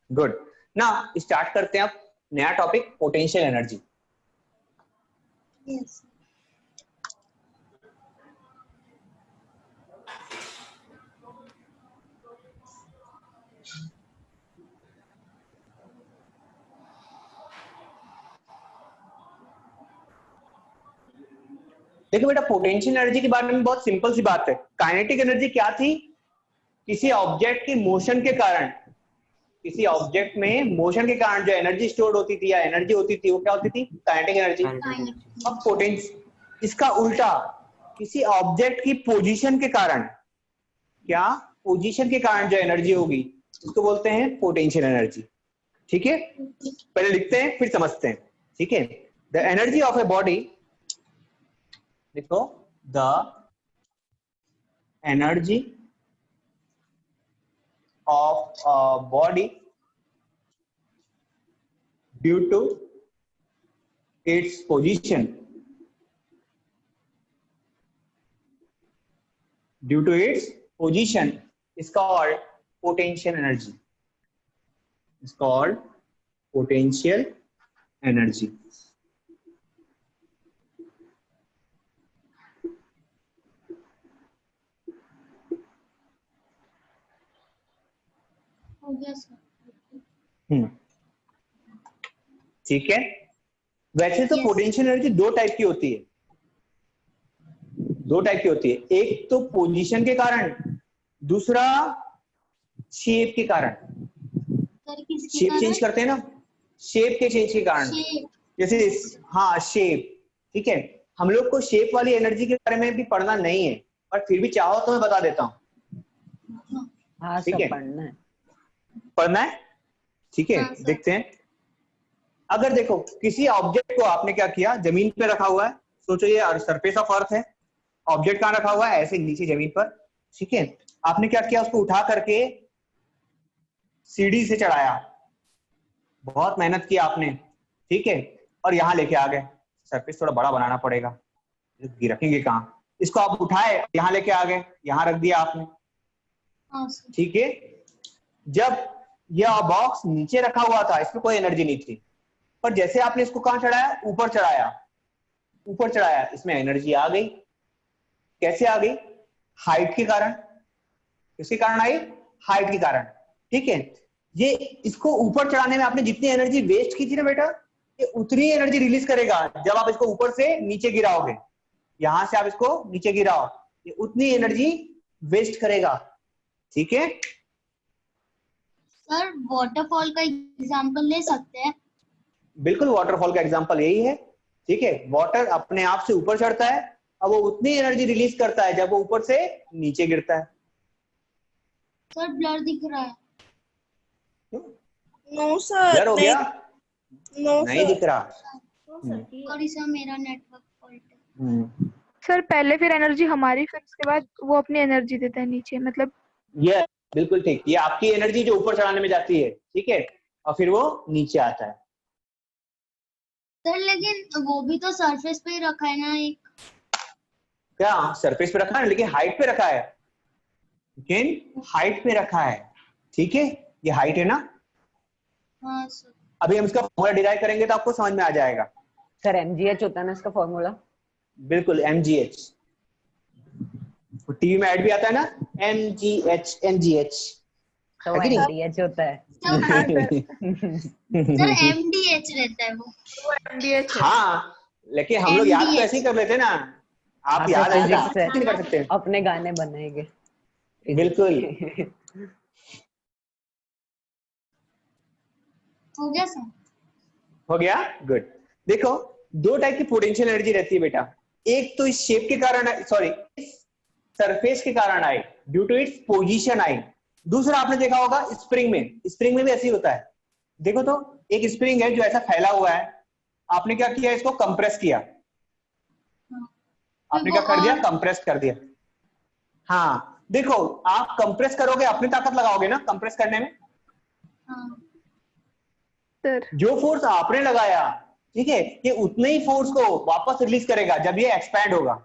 Good. ना start करते हैं अब नया टॉपिक, पोटेंशियल एनर्जी। Yes. देखो बेटा, पोटेंशियल एनर्जी के बारे में बहुत सिंपल सी बात है। काइनेटिक एनर्जी क्या थी? किसी ऑब्जेक्ट की मोशन के कारण, किसी ऑब्जेक्ट में मोशन के कारण जो एनर्जी स्टोर होती थी या एनर्जी होती थी, वो क्या होती थी? Kinetic energy. अब पोटेंशियल इसका उल्टा, किसी ऑब्जेक्ट की पोजीशन के कारण, क्या पोजीशन के कारण जो एनर्जी होगी उसको बोलते हैं पोटेंशियल एनर्जी। ठीक है, पहले लिखते हैं फिर समझते हैं। ठीक है, the energy of a body, देखो the energy of a body due to its position, due to its position is called potential energy, is called potential energy. हो गया सर। ठीक है, वैसे तो पोटेंशियल एनर्जी दो टाइप की होती है, दो टाइप की होती है। एक तो पोजीशन के कारण, दूसरा शेप के कारण। शेप चेंज करते हैं ना, शेप के चेंज के कारण, जैसे हाँ शेप। ठीक है, हम लोग को शेप वाली एनर्जी के बारे में भी पढ़ना नहीं है, पर फिर भी चाहो तो मैं बता देता हूँ। हाँ, ठीक है, पढ़ना है, पढ़ना है। ठीक है, देखते हैं। अगर देखो किसी ऑब्जेक्ट को आपने क्या किया, जमीन पे रखा हुआ है, सोचो ये सरफेस ऑफ अर्थ है, ऑब्जेक्ट कहाँ रखा हुआ है? ऐसे नीचे जमीन पर। ठीक है, आपने क्या किया, उसको उठा करके सीढ़ी से चढ़ाया, बहुत मेहनत की आपने। ठीक है, और यहाँ लेके आ गए। सरफेस थोड़ा बड़ा बनाना पड़ेगा, रखेंगे कहाँ? इसको आप उठाए, यहाँ लेके आ गए, यहाँ रख दिया आपने। ठीक है, जब यह बॉक्स नीचे रखा हुआ था, इसमें कोई एनर्जी नहीं थी, पर जैसे आपने इसको कहाँ चढ़ाया? ऊपर चढ़ाया, ऊपर चढ़ाया, इसमें एनर्जी आ गई। कैसे आ गई? हाइट के कारण। किसके कारण आई? हाइट के कारण। ठीक है, ये इसको ऊपर चढ़ाने में आपने जितनी एनर्जी वेस्ट की थी ना बेटा, ये उतनी एनर्जी रिलीज करेगा जब आप इसको ऊपर से नीचे गिराओगे। यहां से आप इसको नीचे गिराओ, ये उतनी एनर्जी वेस्ट करेगा। ठीक है सर, वाटरफॉल का एग्जांपल ले सकते हैं? बिल्कुल, वाटरफॉल का एग्जांपल यही है। ठीक है, वाटर अपने आप से ऊपर चढ़ता है, अब वो उतनी एनर्जी रिलीज करता है जब वो ऊपर से नीचे गिरता है। सर, ब्लर दिख रहा है। नो सर, ब्लर हो गया? नो नहीं दिख रहा। सॉरी सर, मेरा नेटवर्क फॉल्ट है। सर पहले फिर एनर्जी हमारी, फिर उसके बाद वो अपनी एनर्जी देता है नीचे, मतलब ये बिल्कुल ठीक, ये आपकी एनर्जी जो ऊपर चढ़ाने में जाती है। ठीक है, और फिर वो नीचे आता है। सर लेकिन वो भी तो सरफेस पे ही रखा है ना एक? क्या सरफेस पे रखा है? लेकिन हाइट पे रखा है, लेकिन हाइट पे रखा है। ठीक है, ये हाइट है ना। हाँ सर। अभी हम इसका फॉर्मूला डिराइव करेंगे तो आपको समझ में आ जाएगा। सर mgh होता है ना इसका फॉर्मूला? बिल्कुल, mgh। टीवी में ऐड भी आता है ना, mgh mgh, तो है कि नहीं? mdh होता है। सर MDH रहता है वो। MDH है। हाँ, लेकिन हम लोग याद तो ऐसे ही कर लेते ना, आप याद नहीं कर सकते। अपने गाने बनाएंगे। बिल्कुल। हो गया सर? हो गया, गुड। देखो दो टाइप की पोटेंशियल एनर्जी रहती है बेटा, एक तो इस शेप के कारण, सॉरी इस सरफेस के कारण आई, ड्यू टू इट्स पोजीशन आई। दूसरा आपने देखा होगा स्प्रिंग में, स्प्रिंग में भी ऐसे ही होता है। देखो तो एक स्प्रिंग है जो ऐसा फैला हुआ है, आपने क्या किया, इसको कंप्रेस किया। आपने क्या कर दिया? कंप्रेस कर दिया। हाँ, देखो आप कंप्रेस करोगे, अपनी ताकत लगाओगे ना कंप्रेस करने में। जो फोर्स आपने लगाया, ठीक है, ये उतने ही फोर्स को वापस रिलीज करेगा जब ये एक्सपैंड होगा।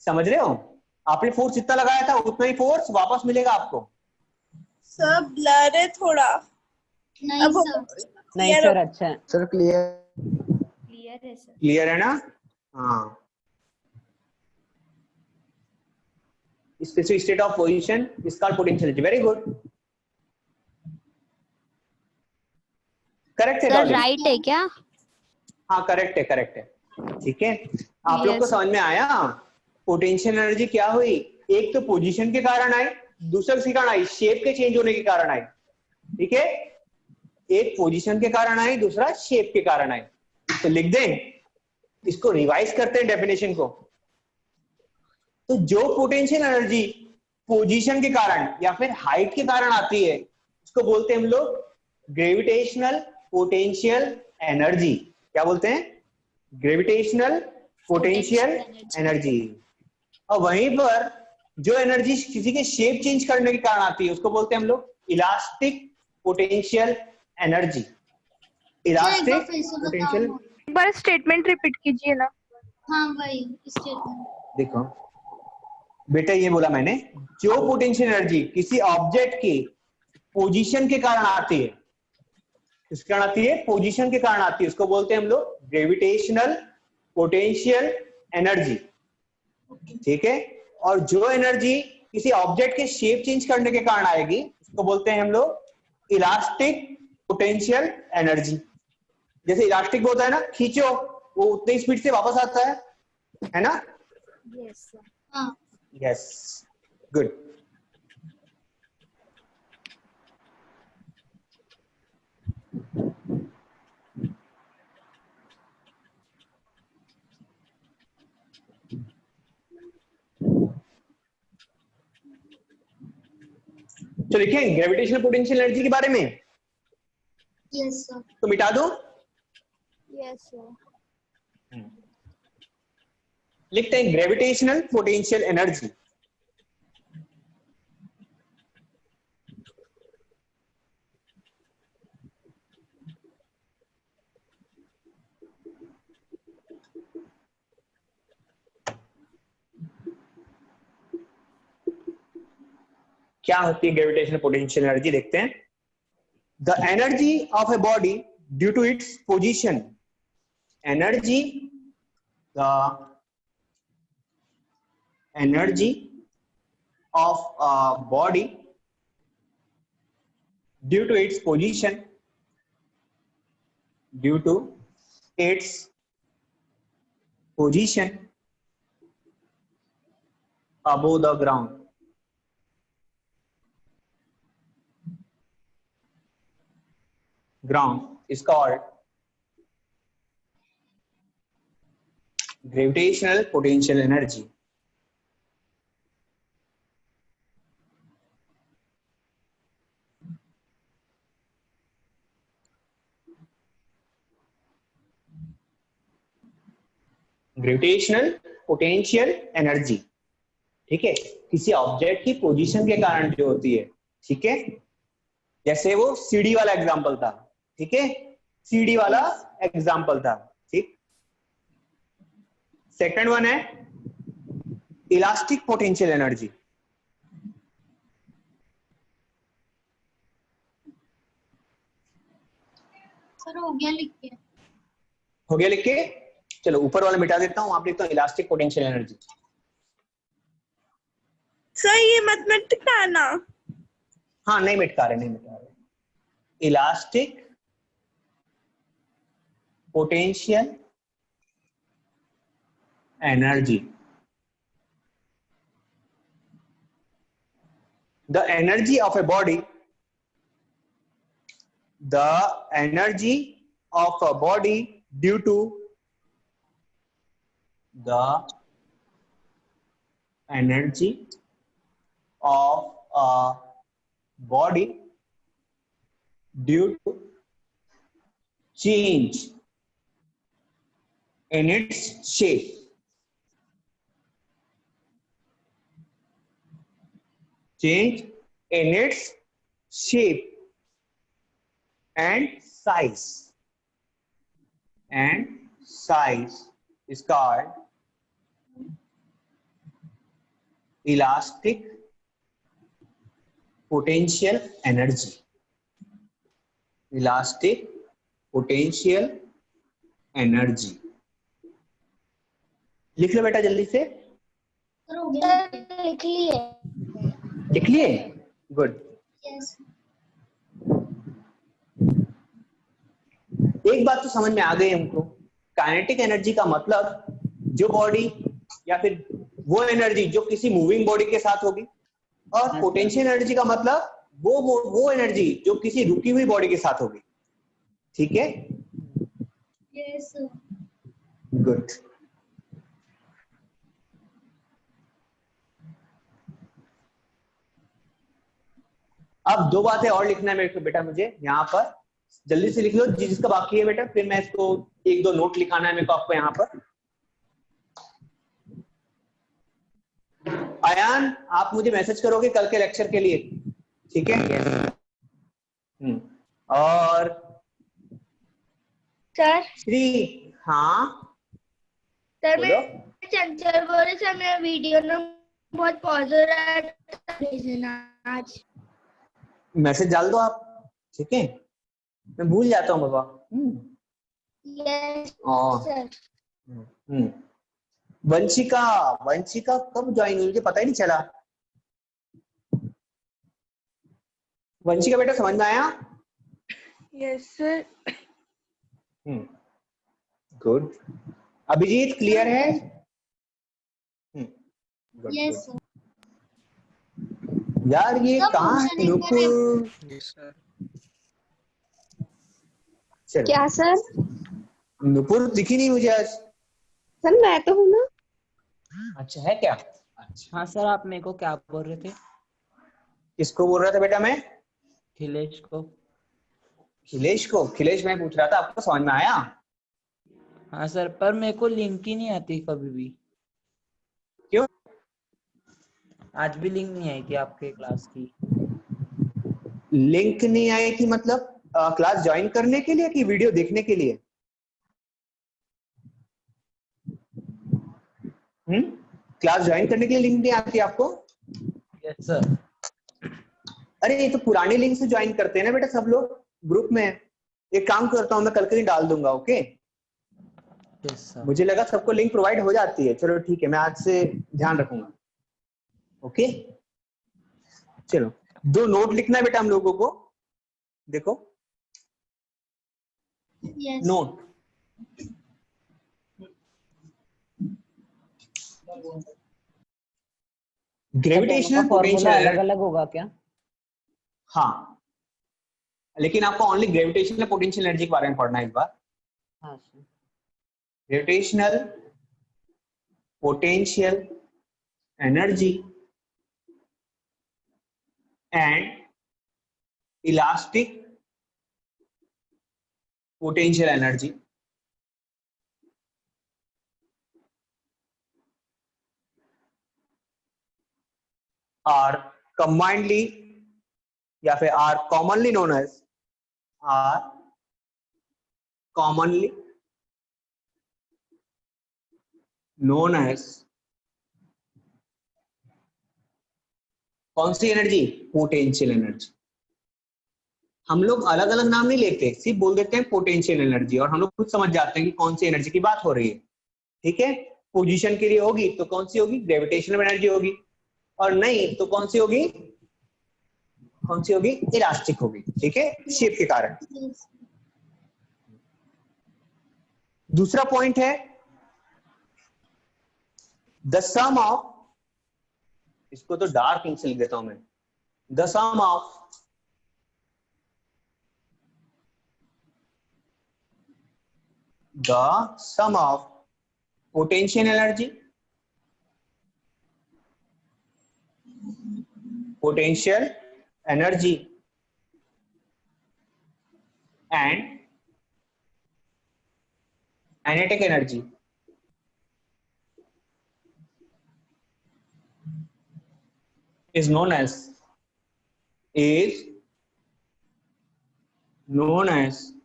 समझ रहे हो? आपने फोर्स जितना लगाया था उतना ही फोर्स वापस मिलेगा आपको। सर ब्लर है थोड़ा। नहीं अब सर, नहीं clear सर, हो- अच्छा है। सर क्लियर क्लियर है सर। क्लियर है ना? हाँ, specific state of position is called potentiality. Very good. Correct है सर डॉली? राइट है क्या? हाँ करेक्ट है, करेक्ट है। ठीक है, आप लोग को Yes. समझ में आया पोटेंशियल एनर्जी क्या हुई? एक तो पोजीशन के कारण आई, दूसरा किसी कारण आई, शेप के चेंज होने के कारण आई। ठीक है, एक पोजीशन के कारण आई, दूसरा शेप के कारण आई। तो लिख दें, इसको रिवाइज करते हैं डेफिनेशन को। तो जो पोटेंशियल एनर्जी पोजीशन के कारण या फिर हाइट के कारण आती है उसको बोलते हैं हम लोग ग्रेविटेशनल पोटेंशियल एनर्जी। क्या बोलते हैं? Gravitational potential energy. और वहीं पर जो एनर्जी किसी के शेप चेंज करने के कारण आती है उसको बोलते हैं हम लोग इलास्टिक पोटेंशियल एनर्जी। इलास्टिक फिर से बताओ पोटेंशियल, ना। एक बार स्टेटमेंट रिपीट कीजिए ना। हाँ वही स्टेटमेंट। देखो बेटा, ये बोला मैंने, जो पोटेंशियल एनर्जी किसी ऑब्जेक्ट की पोजीशन के कारण आती है, किसके कारण आती है? पोजीशन के कारण आती है, उसको बोलते हैं हम लोग ग्रेविटेशनल पोटेंशियल एनर्जी। ठीक है, और जो एनर्जी किसी ऑब्जेक्ट के शेप चेंज करने के कारण आएगी उसको बोलते हैं हम लोग इलास्टिक पोटेंशियल एनर्जी। जैसे इलास्टिक होता है ना, खींचो वो उतनी स्पीड से वापस आता है ना? Yes sir. हाँ यस, गुड। तो लिखें ग्रेविटेशनल पोटेंशियल एनर्जी के बारे में, यस सर। तो मिटा दो। Yes sir. लिखते हैं ग्रेविटेशनल पोटेंशियल एनर्जी। क्या होती है ग्रेविटेशनल पोटेंशियल एनर्जी? देखते हैं। The energy of a body due to its position, energy, the energy of a body due to its position, due to its position above the ground, is called gravitational potential energy. Gravitational potential energy, ठीक है, किसी object की position के कारण जो होती है। ठीक है, जैसे वो सीढ़ी वाला एग्जांपल था। ठीक है, सीढ़ी वाला एग्जांपल था। ठीक, सेकंड वन है इलास्टिक पोटेंशियल एनर्जी। सर हो गया लिख के। हो गया लिख के? चलो ऊपर वाला मिटा देता हूं, आप लिखता हूं इलास्टिक पोटेंशियल एनर्जी। सर ये मत मिटाना। हाँ नहीं मिटा रहे, नहीं मिटा रहे। Elastic potential energy, the energy of a body, the energy of a body due to the energy of a body due to change in its shape, change in its shape and size, is called elastic potential energy, elastic potential energy. लिख लो बेटा जल्दी से। लिख लिए। लिख लिए? Good. Yes. एक बात तो समझ में आ गई हमको, काइनेटिक एनर्जी का मतलब जो बॉडी या फिर वो एनर्जी जो किसी मूविंग बॉडी के साथ होगी, और पोटेंशियल एनर्जी का मतलब वो एनर्जी जो किसी रुकी हुई बॉडी के साथ होगी। ठीक है? यस। गुड। अब दो बातें और लिखना है मेरे को बेटा, मुझे यहाँ पर जल्दी से लिख लो जिसका बाकी है बेटा, फिर मैं इसको एक दो नोट लिखाना है मेरे को आपको यहाँ पर। अयान, आप मुझे मैसेज करोगे कल के लेक्चर के लिए, ठीक है? और सर श्री, हाँ सर बोलो। मैं चंचल बोल रही सर, मेरा वीडियो ना बहुत पॉज हो रहा है, भेजना आज। मैसेज डाल दो आप, ठीक है? मैं भूल जाता हूँ बाबा। यस और सर। वंशिका, वंशिका कब ज्वाइन हुई मुझे पता ही नहीं चला। वंशिका बेटा समझ में आया? Yes sir. Good. Abhijit clear है? Good yes good. यार ये सब कहाँ function है एक नुपुर? चलो, क्या सर? नुपुर दिखी नहीं मुझे आज। सर मैं तो हूँ ना। अच्छा है क्या? अच्छा, हाँ सर, आप मेरे को क्या बोल रहे थे? किसको बोल रहा था बेटा मैं? खिलेश को। खिलेश को? खिलेश मैं पूछ रहा था, आपको समझ में आया? हाँ सर, पर मेरे को लिंक ही नहीं आती कभी भी। क्यों? आज भी लिंक नहीं आई थी आपके क्लास की। लिंक नहीं आई थी मतलब क्लास ज्वाइन करने के लिए कि वीडियो देखने के लिए? क्लास ज्वाइन करने के लिए लिंक नहीं आती आपको? Yes sir. अरे ये तो पुराने लिंक से ज्वाइन करते हैं ना बेटा सब लोग ग्रुप में। एक काम करता हूँ मैं कल के दिन डाल दूंगा, ओके? Yes sir. मुझे लगा सबको लिंक प्रोवाइड हो जाती है। चलो ठीक है, मैं आज से ध्यान रखूंगा, ओके? चलो, दो नोट लिखना है बेटा हम लोगों को। देखो yes. Note, gravitational formula potential. अलग अलग होगा क्या? हाँ, लेकिन आपको ओनली ग्रेविटेशनल पोटेंशियल एनर्जी के बारे में पढ़ना है इस बार। हाँ sir. Gravitational potential energy and elastic potential energy are combinedly या फिर are commonly known as कौन सी एनर्जी? Potential energy. हम लोग अलग अलग नाम नहीं लेते, सिर्फ बोल देते हैं पोटेंशियल एनर्जी, और हम लोग खुद समझ जाते हैं कि कौन सी एनर्जी की बात हो रही है। ठीक है? पोजीशन के लिए होगी तो कौन सी होगी? ग्रेविटेशनल एनर्जी होगी, और नहीं तो कौन सी होगी? कौन सी होगी? इलास्टिक होगी। ठीक है? शेप के कारण। दूसरा पॉइंट है द सम ऑफ, इसको तो डार्क इंक से लिख देता हूं मैं, the sum of potential energy and kinetic energy is known as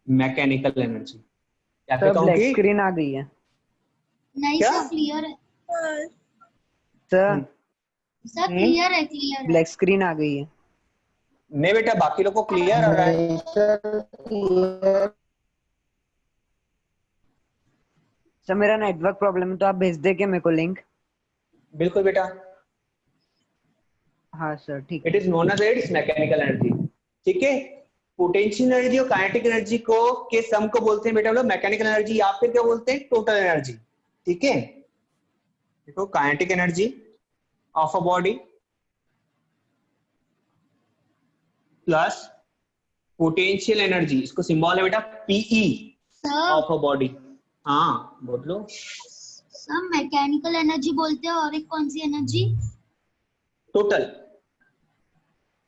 mechanical energy। या फिर सर कहूं ब्लैक कि स्क्रीन आ गई है नहीं क्या? सर, क्लियर है सर। सर, क्लियर है, क्लियर है। ब्लैक स्क्रीन आ गई है। नहीं बेटा, बाकी लोग को क्लियर हो रहा है? सर मेरा नेटवर्क प्रॉब्लम है तो आप भेज देंगे मेरे को लिंक। बिल्कुल बेटा। हाँ सर ठीक इट है। Is known as its mechanical energy. ठीक है, पोटेंशियल एनर्जी और काइनेटिक एनर्जी को के सम को बोलते हैं बेटा हम लोग मैकेनिकल एनर्जी, या फिर क्या बोलते हैं, टोटल एनर्जी। ठीक है, देखो kinetic energy of a body plus potential energy, इसको सिंबल है बेटा PE sir of a body. हाँ बोल लो। सर मैकेनिकल एनर्जी बोलते हैं और एक कौन सी एनर्जी? टोटल।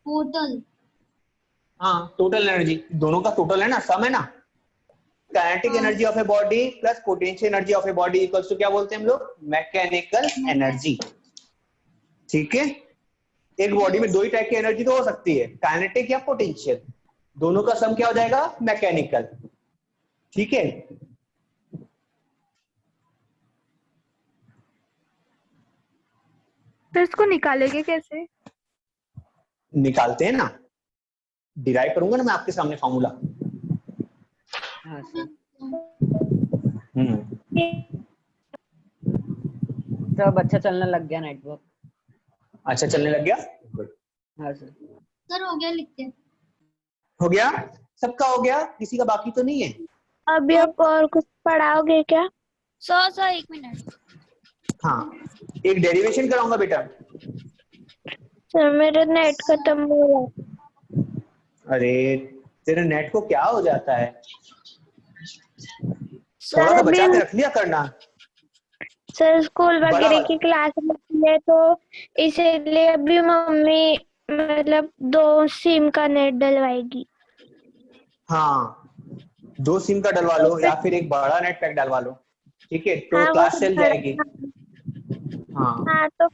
टोटल। हाँ टोटल एनर्जी, दोनों का टोटल है ना, सम है ना। Kinetic energy of a body plus potential energy of a body equals to क्या बोलते हैं हम लोग, मैकेनिकल एनर्जी। ठीक है, एक बॉडी में दो ही टाइप की एनर्जी तो हो सकती है, काइनेटिक या पोटेंशियल, दोनों का सम क्या हो जाएगा, मैकेनिकल। ठीक है, तो इसको निकालेंगे कैसे? निकालते हैं ना, डिराइव करूंगा ना मैं आपके सामने फॉर्मूला। हाँ सर। तो अब अच्छा चलने लग गया नेटवर्क। अच्छा चलने लग गया, गुड। हाँ सर। सर हो गया, लिखते हैं। हो गया, सबका हो गया, किसी का बाकी तो नहीं है? अभी आप और कुछ पढ़ाओगे क्या? Sir 1 minute. हाँ, एक डेरिवेशन कराऊंगा बेटा। सर मेरा नेट खत्म हो रहा है। अरे तेरे नेट को क्या हो जाता है, सर थोड़ा तो अभी बचा के रख लिया करना। सर स्कूल बड़ा वगैरह वाला। की क्लास है तो इसीलिए अभी मम्मी मतलब 2 सिम का नेट डलवाएगी। हाँ 2 सिम का डलवा लो या फिर एक बड़ा नेट पैक डलवा लो। ठीक है, तो हाँ क्लास वो चल जाएगी। हाँ हाँ तो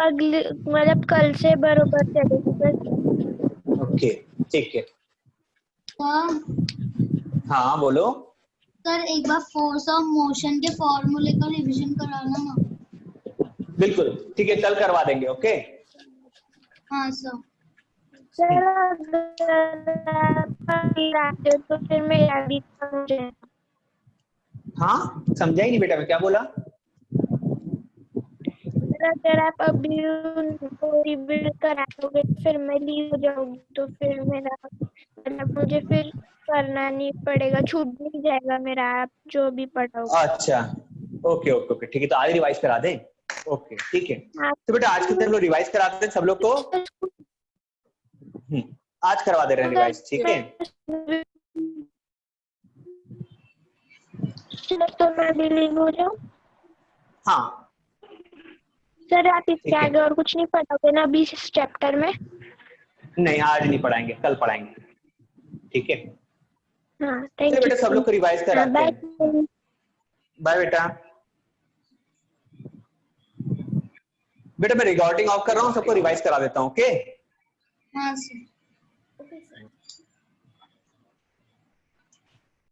अगले मतलब कल से बरोबर चलेगी बस। ओके ठीक है। सर हाँ बोलो। सर एक बार फोर्स ऑफ मोशन के फॉर्मूले का रिवीजन कराना ना। बिल्कुल ठीक है, कल करवा देंगे। ओके हाँ सर। सर अगर आप अभी आते हो तो फिर मेरा भी समझे। हाँ समझा ही नहीं बेटा, मैं क्या बोला? सर अगर आप अभी उनको रिबिल्ड करा दोगे तो फिर मैं लीव हो जाऊंगी तो फिर मेरा मतलब मुझे फिर करना नहीं पड़ेगा, छूट नहीं जाएगा मेरा, आप जो भी पढ़ाओगे। अच्छा ओके ओके ओके ठीक है, तो आज रिवाइज करा दें। ओके ठीक है, तो बेटा आज के दिन लोग रिवाइज करा दें सब लोग को। आज करवा दे रहे हैं रिवाइज। ठीक है, तो मैं भी लीव हो जाऊँ। हाँ सर आप ठीक इसके है। आगे और कुछ नहीं पढ़ाओगे ना अभी इस चैप्टर में? नहीं आज नहीं पढ़ाएंगे, कल पढ़ाएंगे। ठीक है, हाँ चलो थैंक बेटा सब यू। लोग को रिवाइज कराते बाय। हैं। बाय बेटा। बेटा मैं रिकॉर्डिंग ऑफ कर रहा हूँ, सबको रिवाइज करा देता हूँ। ओके हाँ सर।